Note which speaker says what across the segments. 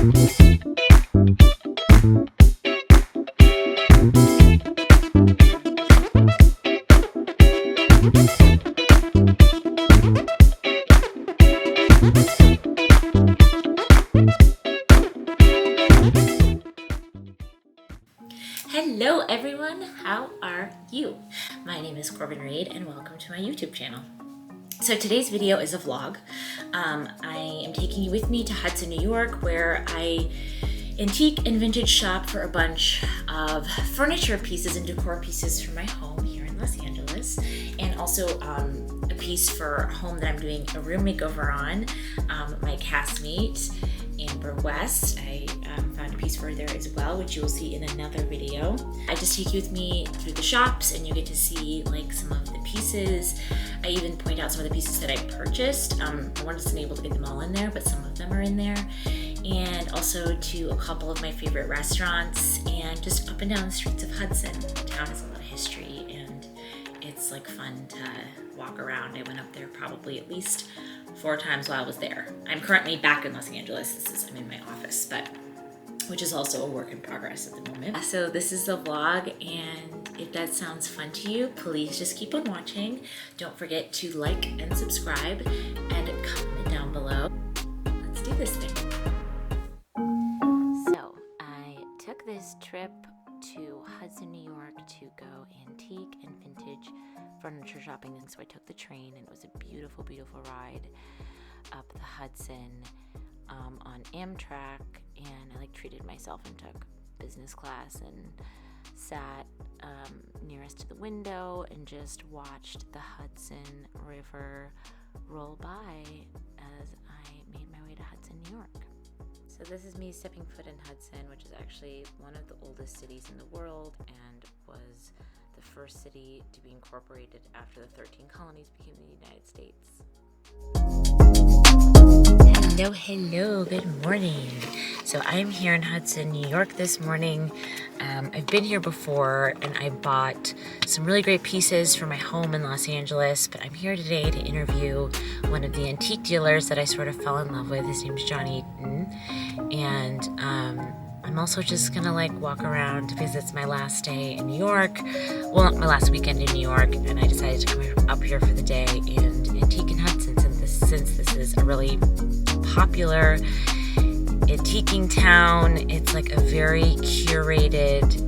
Speaker 1: Hello everyone, how are you? My name is Corbin Reed and welcome to my YouTube channel. So today's video is a vlog. I am taking you with me to Hudson, New York, where I antique and vintage shop for a bunch of furniture pieces and decor pieces for my home here in Los Angeles, and also a piece for a home that I'm doing a room makeover on. My castmate Amber West, I found a piece for her there as well, which you will see in another video. I just take you with me through the shops and you get to see like some of the pieces. I even point out some of the pieces that I purchased. I wasn't able to get them all in there, but some of them are in there. And also to a couple of my favorite restaurants and just up and down the streets of Hudson. The town has a lot of history and it's like fun to walk around. I went up there probably at least 4 times while I was there. I'm currently back in Los Angeles. I'm in my office, but which is also a work in progress at the moment. So this is the vlog, and if that sounds fun to you, please just keep on watching. Don't forget to like and subscribe and comment down below. Let's do this thing. So I took this trip to Hudson, New York to go antique and vintage furniture shopping, and so I took the train, and it was a beautiful, beautiful ride up the Hudson on Amtrak, and I treated myself and took business class and sat nearest to the window and just watched the Hudson River roll by as I made my way to Hudson, New York. So this is me stepping foot in Hudson, which is actually one of the oldest cities in the world and was the first city to be incorporated after the 13 colonies became the United States. Hello, good morning. So I'm here in Hudson, New York this morning. I've been here before and I bought some really great pieces for my home in Los Angeles, but I'm here today to interview one of the antique dealers that I sort of fell in love with. His name's John Eaton, and I'm also just gonna walk around because it's my last day in New York. Well, my last weekend in New York, and I decided to come up here for the day and antique in Hudson since this is a really popular antiquing town. It's like a very curated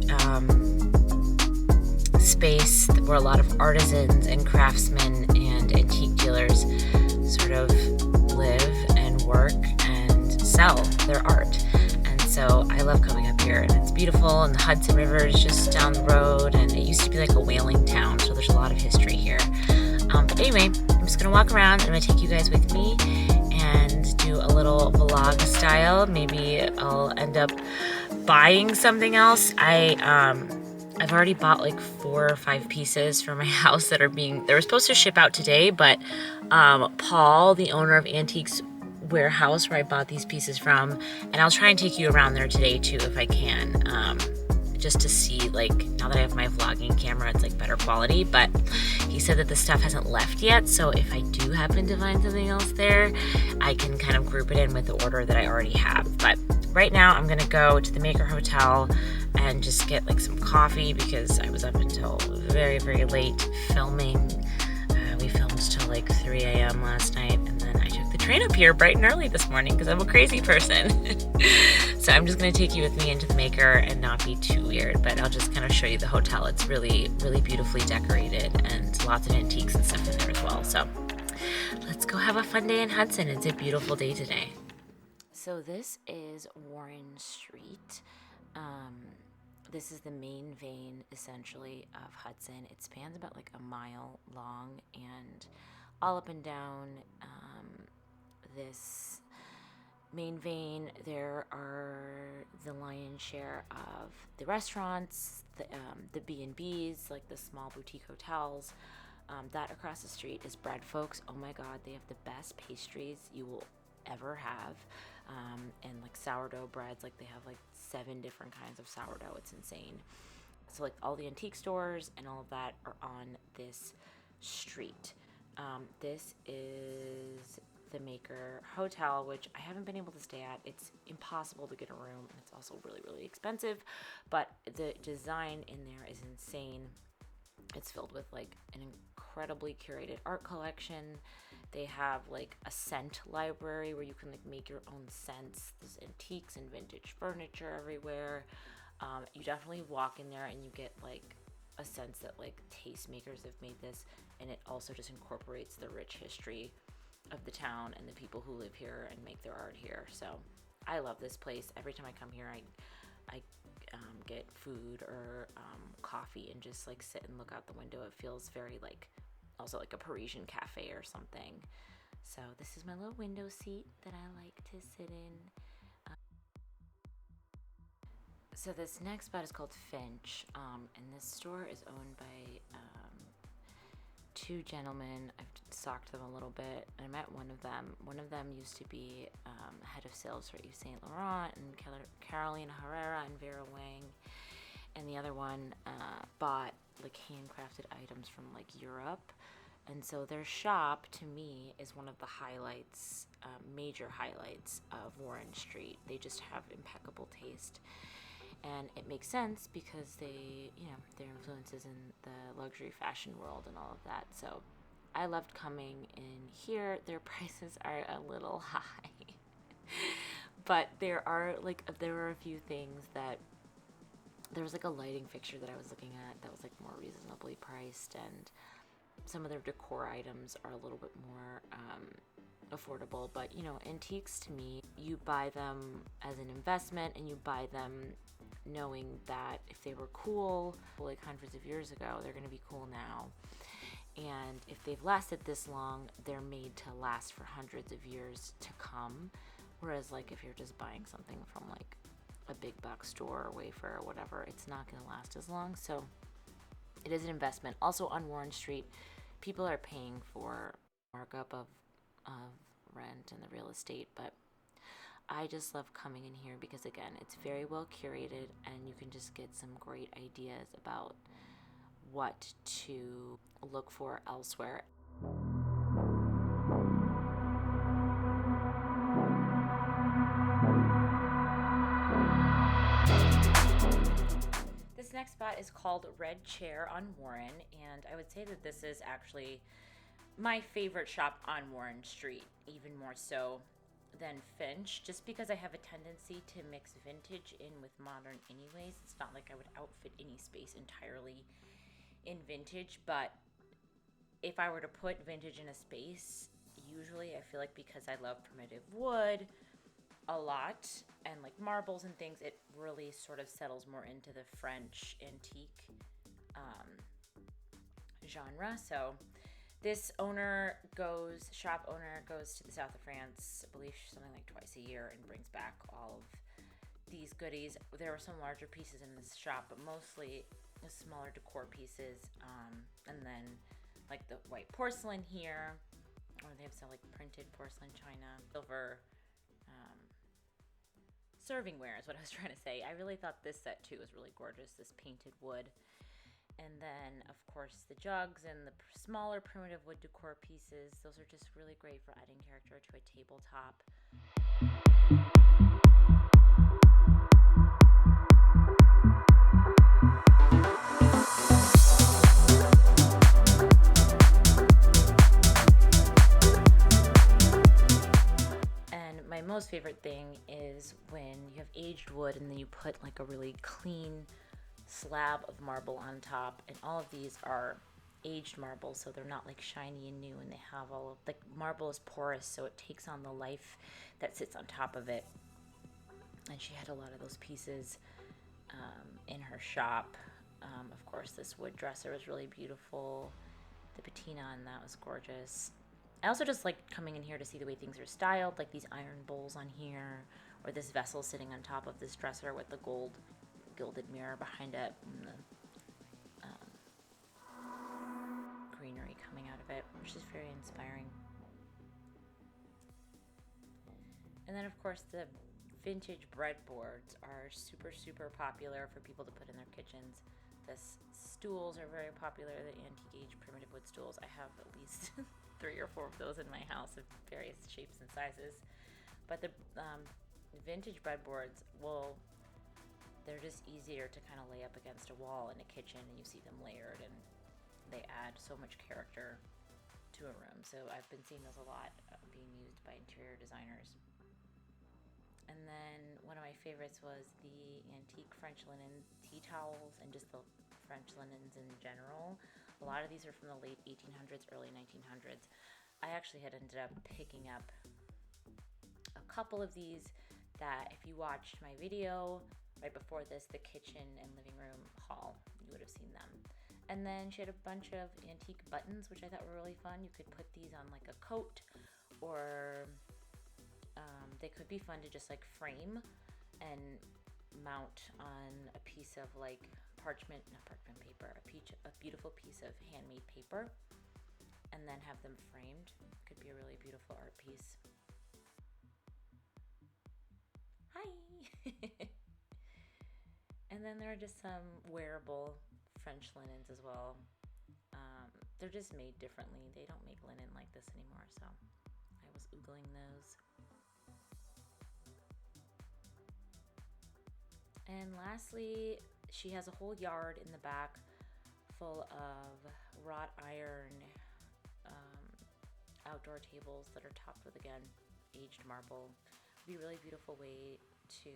Speaker 1: space where a lot of artisans and craftsmen and antique dealers sort of live and work and sell their art. And so I love coming up here, and it's beautiful, and the Hudson River is just down the road, and it used to be like a whaling town, so there's a lot of history here. But anyway, I'm just gonna walk around and I'm gonna take you guys with me and do a little vlog style. Maybe I'll end up buying something else. I've already bought like 4 or 5 pieces for my house that they were supposed to ship out today, but Paul, the owner of Antiques Warehouse, where I bought these pieces from, and I'll try and take you around there today too if I can, just to see, now that I have my vlogging camera, it's better quality. But he said that the stuff hasn't left yet, so if I do happen to find something else there, I can kind of group it in with the order that I already have. But right now I'm gonna go to the Maker Hotel and just get some coffee because I was up until very, very late filming. We filmed till 3 a.m. last night, and then I took the train up here bright and early this morning because I'm a crazy person. So I'm just gonna take you with me into the Maker and not be too weird, but I'll just kind of show you the hotel. It's really, really beautifully decorated and lots of antiques and stuff in there as well. So let's go have a fun day in Hudson. It's a beautiful day today. So this is Warren Street. This is the main vein, essentially, of Hudson. It spans about a mile long, and all up and down this main vein, there are the lion's share of the restaurants, the B&Bs, the small boutique hotels. That across the street is Bread Folks. Oh my God, they have the best pastries you will ever have. And sourdough breads, they have 7 different kinds of sourdough. It's insane. So all the antique stores and all of that are on this street. This is the Maker Hotel, which I haven't been able to stay at. It's impossible to get a room, and it's also really, really expensive, but the design in there is insane. It's filled with like an incredibly curated art collection. They have like a scent library where you can like make your own scents. There's antiques and vintage furniture everywhere. You definitely walk in there and you get like a sense that like tastemakers have made this, and it also just incorporates the rich history of the town and the people who live here and make their art here. So I love this place. Every time I come here, I get food or coffee and just like sit and look out the window. It feels very like also like a Parisian cafe or something. So this is my little window seat that I like to sit in. So this next spot is called Finch, and this store is owned by two gentlemen. I've stalked them a little bit. I met one of them. One of them used to be head of sales for Yves Saint Laurent and Carolina Herrera and Vera Wang, and the other one bought like handcrafted items from like Europe. And so their shop, to me, is one of the highlights, major highlights of Warren Street. They just have impeccable taste. And it makes sense because they, you know, their influences in the luxury fashion world and all of that. So I loved coming in here. Their prices are a little high. But there are a few things that, there was like a lighting fixture that I was looking at that was like more reasonably priced, and some of their decor items are a little bit more affordable. But you know, antiques, to me, you buy them as an investment, and you buy them knowing that if they were cool like hundreds of years ago, they're going to be cool now. And if they've lasted this long, they're made to last for hundreds of years to come. Whereas like if you're just buying something from like a big box store or Wayfair or whatever, it's not going to last as long. So it is an investment. Also on Warren Street, people are paying for markup of rent and the real estate, but I just love coming in here because, again, it's very well curated, and you can just get some great ideas about what to look for elsewhere. This next spot is called Red Chair on Warren, and I would say that this is actually my favorite shop on Warren Street, even more so than Finch, just because I have a tendency to mix vintage in with modern anyways. It's not like I would outfit any space entirely in vintage, but if I were to put vintage in a space, usually I feel like because I love primitive wood a lot and like marbles and things, it really sort of settles more into the French antique genre. So this shop owner goes to the south of France, I believe something like twice a year, and brings back all of these goodies. There were some larger pieces in this shop, but mostly smaller decor pieces, and then like the white porcelain here, or they have some like printed porcelain china, silver servingware is what I was trying to say. I really thought this set too was really gorgeous, this painted wood. And then, of course, the jugs and the smaller primitive wood decor pieces. Those are just really great for adding character to a tabletop. And my most favorite thing is when you have aged wood and then you put like a really clean slab of marble on top, and all of these are aged marble, so they're not like shiny and new, and they have all of like marble is porous, so it takes on the life that sits on top of it. And she had a lot of those pieces in her shop. Of course, this wood dresser was really beautiful. The patina on that was gorgeous. I also just like coming in here to see the way things are styled, like these iron bowls on here, or this vessel sitting on top of this dresser with the gold gilded mirror behind it, and the greenery coming out of it, which is very inspiring. And then, of course, the vintage breadboards are super popular for people to put in their kitchens. The stools are very popular, the antique age primitive wood stools. I have at least 3 or 4 of those in my house of various shapes and sizes. But the vintage breadboards, well, they're just easier to kind of lay up against a wall in a kitchen, and you see them layered, and they add so much character to a room. So I've been seeing those a lot being used by interior designers. And then one of my favorites was the antique French linen tea towels, and just the French linens in general. A lot of these are from the late 1800s, early 1900s. I actually had ended up picking up a couple of these that, if you watched my video right before this, the kitchen and living room haul, you would have seen them. And then she had a bunch of antique buttons, which I thought were really fun. You could put these on like a coat, or they could be fun to just like frame and mount on a piece of like not parchment paper, a beautiful piece of handmade paper, and then have them framed. Could be a really beautiful art piece. Hi! And then there are just some wearable French linens as well. They're just made differently. They don't make linen like this anymore, so I was oogling those. And lastly, she has a whole yard in the back full of wrought iron outdoor tables that are topped with, again, aged marble. It'd be a really beautiful way to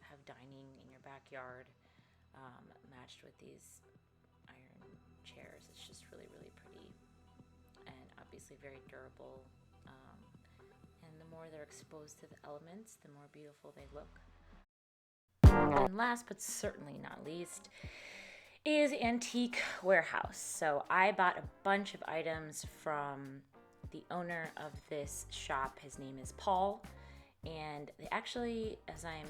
Speaker 1: have dining in your backyard, matched with these iron chairs. It's just really, really pretty, and obviously very durable. And the more they're exposed to the elements, the more beautiful they look. And last but certainly not least is Antique Warehouse. So I bought a bunch of items from the owner of this shop. His name is Paul, and they actually, as I'm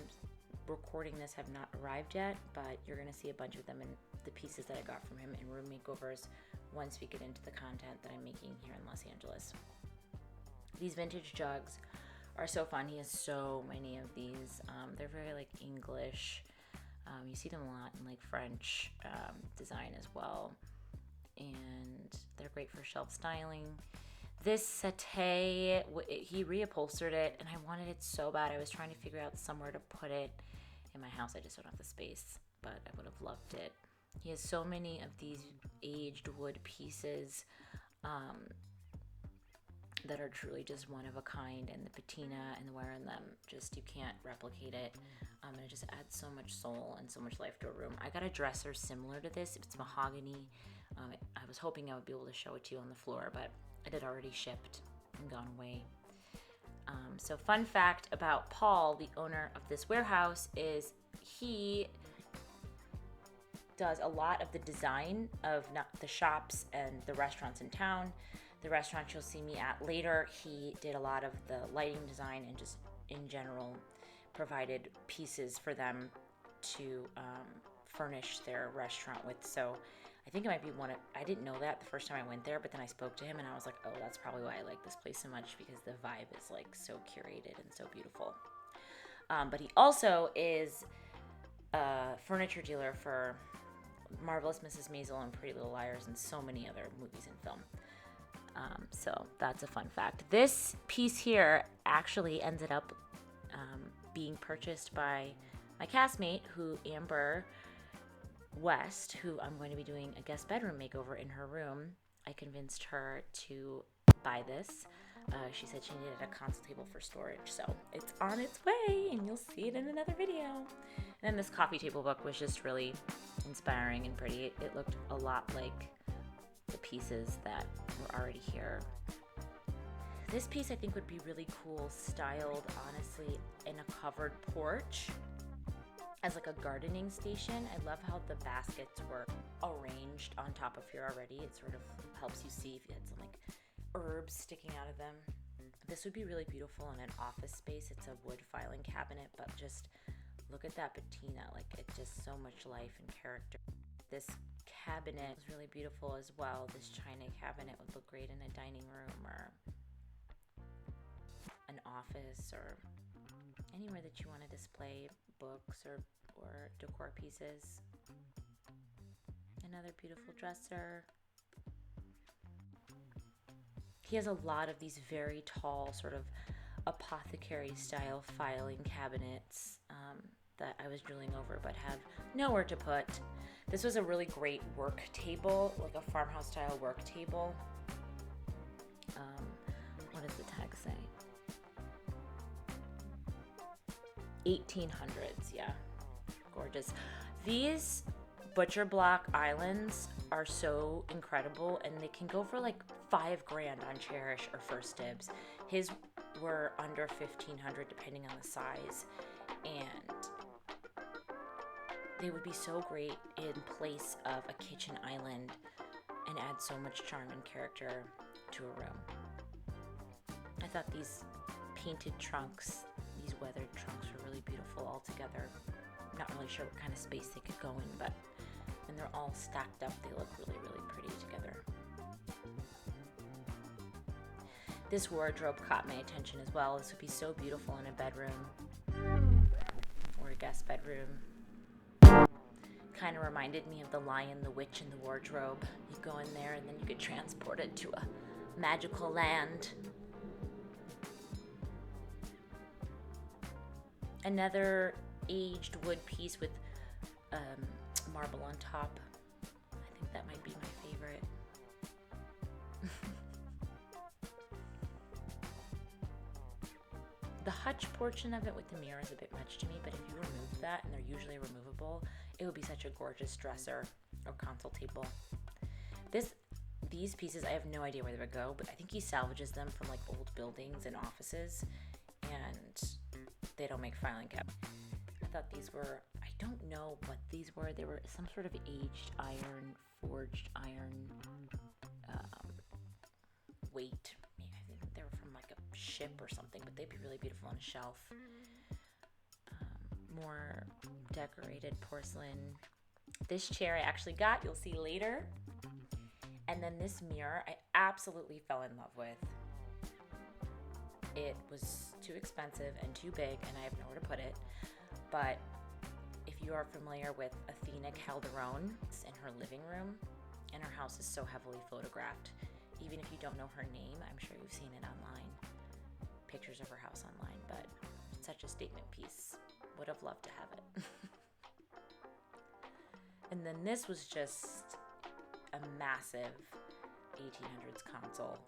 Speaker 1: recording this, have not arrived yet, but you're going to see a bunch of them in the pieces that I got from him in room makeovers once we get into the content that I'm making here in Los Angeles. These vintage jugs are so fun. He has so many of these. They're very like English. You see them a lot in like French design as well, and they're great for shelf styling. This settee, he reupholstered it, and I wanted it so bad. I was trying to figure out somewhere to put it in my house. I just don't have the space, but I would have loved it. He has so many of these aged wood pieces that are truly just one of a kind, and the patina and the wear in them, just, you can't replicate it. And it just adds so much soul and so much life to a room. I got a dresser similar to this. It's mahogany. I was hoping I would be able to show it to you on the floor, but it had already shipped and gone away. So fun fact about Paul, the owner of this warehouse, is he does a lot of the design of the shops and the restaurants in town. The restaurant you'll see me at later, he did a lot of the lighting design and just in general provided pieces for them to furnish their restaurant with. So I think it might be I didn't know that the first time I went there, but then I spoke to him and I was like, oh, that's probably why I like this place so much, because the vibe is like so curated and so beautiful. But he also is a furniture dealer for Marvelous Mrs. Maisel and Pretty Little Liars and so many other movies and film. So that's a fun fact. This piece here actually ended up being purchased by my castmate, Amber West, who I'm going to be doing a guest bedroom makeover in her room. I convinced her to buy this. She said she needed a console table for storage, so it's on its way, and you'll see it in another video. And then this coffee table book was just really inspiring and pretty. It looked a lot like the pieces that were already here. This piece I think would be really cool, styled honestly in a covered porch as like a gardening station. I love how the baskets were arranged on top of here already. It sort of helps you see if you had some like herbs sticking out of them. This would be really beautiful in an office space. It's a wood filing cabinet, but just look at that patina. Like, it's just so much life and character. This cabinet was really beautiful as well. This china cabinet would look great in a dining room or an office or anywhere that you want to display books or decor pieces. Another beautiful dresser. he has a lot of these very tall sort of apothecary style filing cabinets that I was drooling over but have nowhere to put. This was a really great work table, like a farmhouse style work table. What does the tag say? 1800s, yeah. Gorgeous. These butcher block islands are so incredible, and they can go for like $5 grand on Cherish or First Dibs. His were under $1,500 depending on the size, and they would be so great in place of a kitchen island and add so much charm and character to a room. I thought these painted trunks, these weathered trunks, were really beautiful all together. I'm not really sure what kind of space they could go in, but when they're all stacked up, they look really, really pretty together. This wardrobe caught my attention as well. This would be so beautiful in a bedroom or a guest bedroom. Kind of reminded me of The Lion, the Witch, and the Wardrobe. You go in there and then you get transported to a magical land. Another aged wood piece with marble on top. I think that might be my favorite. The hutch portion of it with the mirror is a bit much to me, but if you remove that, and they're usually removable, it would be such a gorgeous dresser or console table. These pieces, I have no idea where they would go, but I think he salvages them from like old buildings and offices, and they don't make filing cabinets. I thought these were, I don't know what these were. They were some sort of aged iron, forged iron weight. I think they were from like a ship or something, but they'd be really beautiful on a shelf. More decorated porcelain. This chair I actually got, you'll see later. And then this mirror I absolutely fell in love with. It was too expensive and too big, and I have nowhere to put it. But if you are familiar with Athena Calderon, it's in her living room, and her house is so heavily photographed. Even if you don't know her name, I'm sure you've seen it online. Pictures of her house online, but it's such a statement piece. Would have loved to have it. And then this was just a massive 1800s console.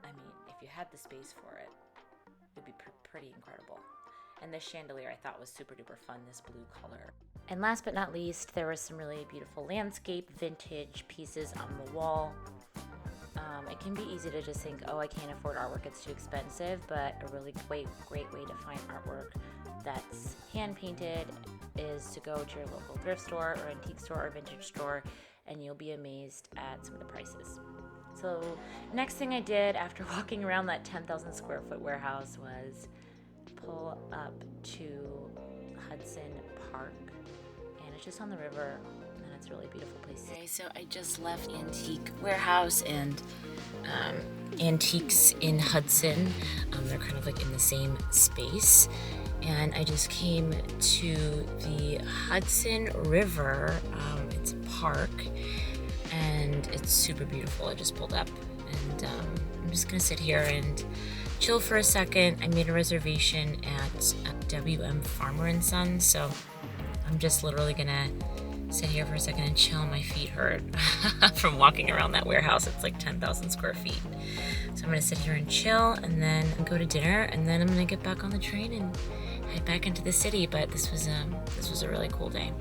Speaker 1: I mean, if you had the space for it, it would be pretty incredible. And this chandelier I thought was super duper fun, this blue color. And last but not least, there were some really beautiful landscape vintage pieces on the wall. It can be easy to just think, oh, I can't afford artwork, it's too expensive, but a really great way to find artwork that's hand painted is to go to your local thrift store or antique store or vintage store, and you'll be amazed at some of the prices. So next thing I did after walking around that 10,000 square foot warehouse was pull up to Hudson Park, and it's just on the river, and it's a really beautiful place. Okay, so I just left Antique Warehouse and Antiques in Hudson. They're kind of like in the same space, and I just came to the Hudson River. It's a park, and it's super beautiful. I just pulled up, and I'm just gonna sit here and chill for a second. I made a reservation at WM Farmer and Son, so I'm just literally gonna sit here for a second and chill. My feet hurt from walking around that warehouse. It's like 10,000 square feet. So I'm gonna sit here and chill, and then go to dinner, and then I'm gonna get back on the train and head back into the city. But this was a really cool day.